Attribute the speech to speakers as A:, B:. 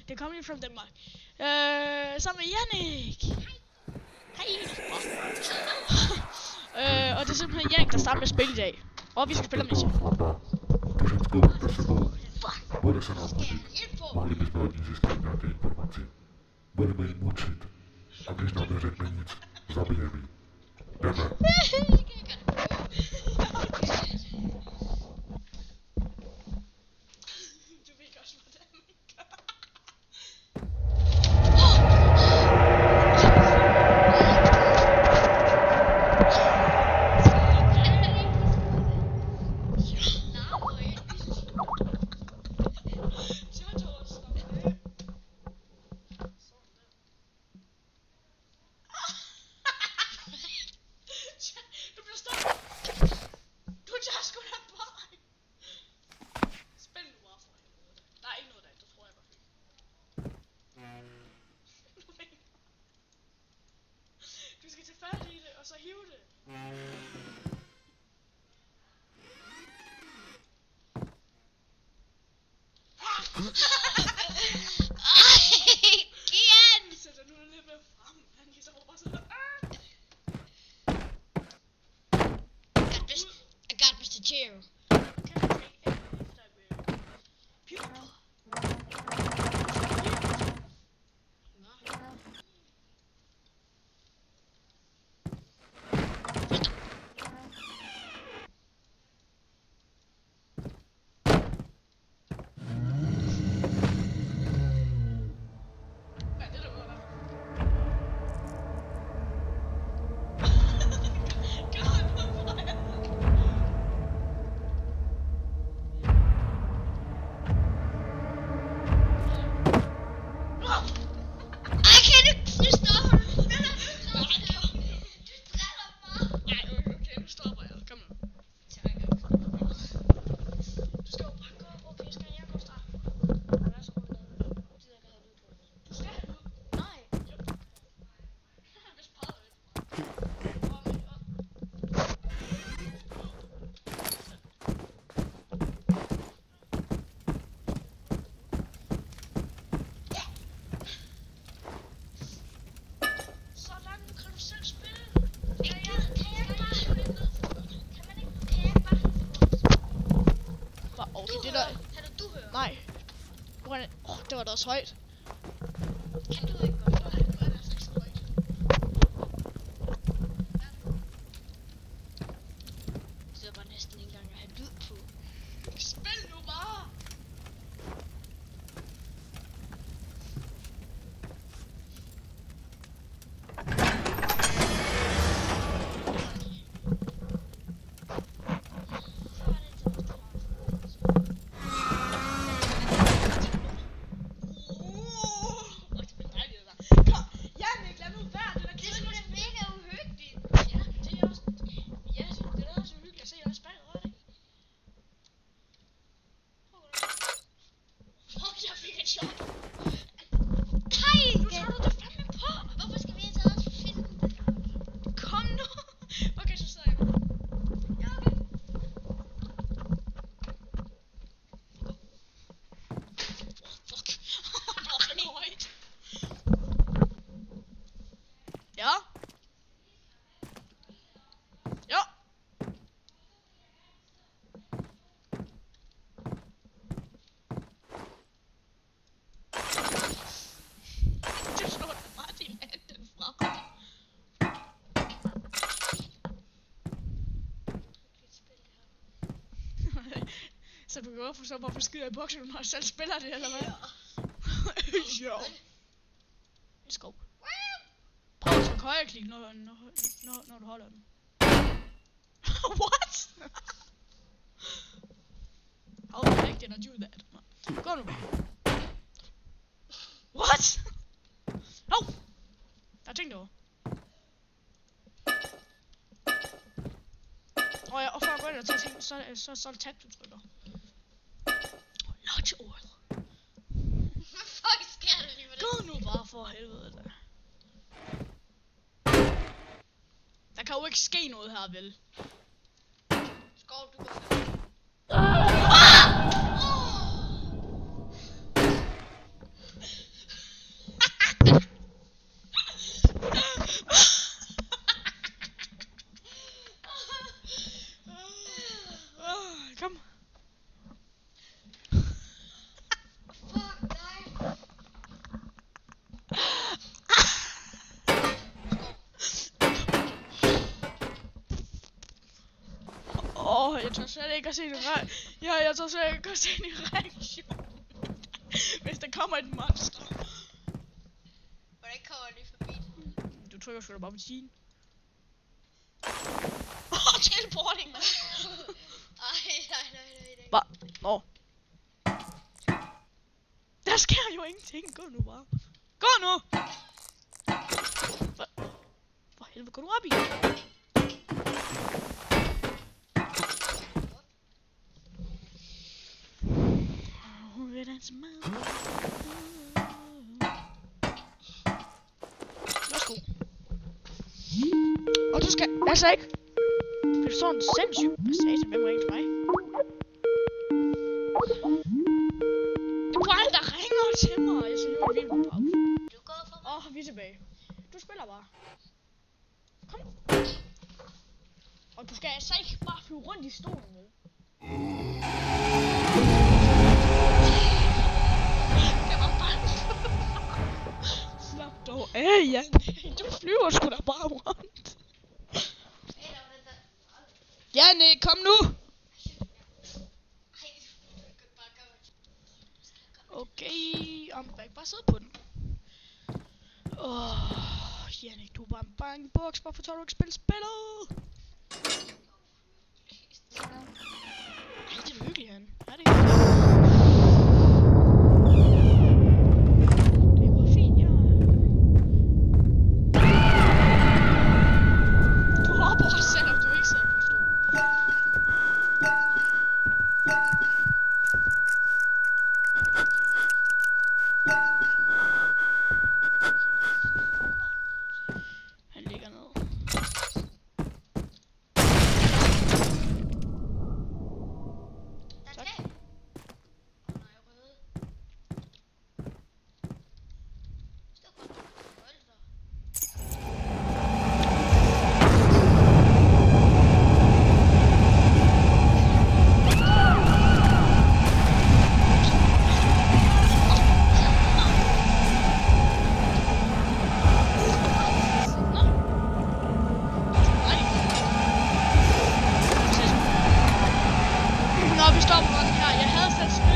A: They're coming from Denmark. Sammen med Jannik. Hej. Og det er simpelthen Jannik, der starter med at spille i dag. Og vi skal spille med sig. Du skal tage fat i det, og så hive det. Igen! Sæt dig nu lidt mere frem. Han kan så bare sådan.
B: I got Mr. Chair.
A: Nej. Det var da også højt.
B: Kan du ikke godt? Det var næsten ikke engang at have lyd på.
A: Spil nu bare! Så du kan godt forstå, hvorfor skider i boksen, når jeg selv spiller det, eller hvad? Jo. Skov. Prøv at trykke højreklik, når du holder den. What? How the heck did I do that? Gå nu bare. What? No! Jeg har tænkt over. Og for at gå ind og tage ting, så er det tab, du trykker. Launch order.
B: Hvad fuck sker der lige med det?
A: Gå nu bare for helvede da. Der kan jo ikke ske noget her, vel?
B: Skov, du går før.
A: Kom.
B: Fuck dig.
A: Jeg tror slet ikke at se en jeg tror slet ikke at se en reaktion. Hvis der kommer et monster.
B: Hvordan kommer jeg lige forbi den?
A: Du trykker sgu da bare på siden. Teleporting, mand.
B: Nej.
A: Hvad? Nå. Der sker jo ingenting. Gå nu bare. Gå nu! Hvad? For helvede, går du op i? Værsgo. Og du skal altså ikke. Det er sådan sindssygt. Hvad sagde jeg? Hvem ringer til mig? Det er bare der ringer til mig. Jeg synes, det var vildt på pause.
B: Du går for mig.
A: Vi er tilbage. Du spiller bare. Kom. Og du skal altså ikke bare flyve rundt i stolen, vel? Det var bare... Slap dog af, Jan. Du flyver sgu da bare rundt. Janne, kom nu! Okay, I'm back. Bare sid på den. Janne, du er bare en bankboks. Hvorfor tager du ikke spillet? Ej, det er hyggeligt, han. Er det ikke? Det var fint, ja. Du hopper også, selvom du ikke sidder på en stol. Han ligger ned. Tak. Vi stopper den her. Jeg havde sat spil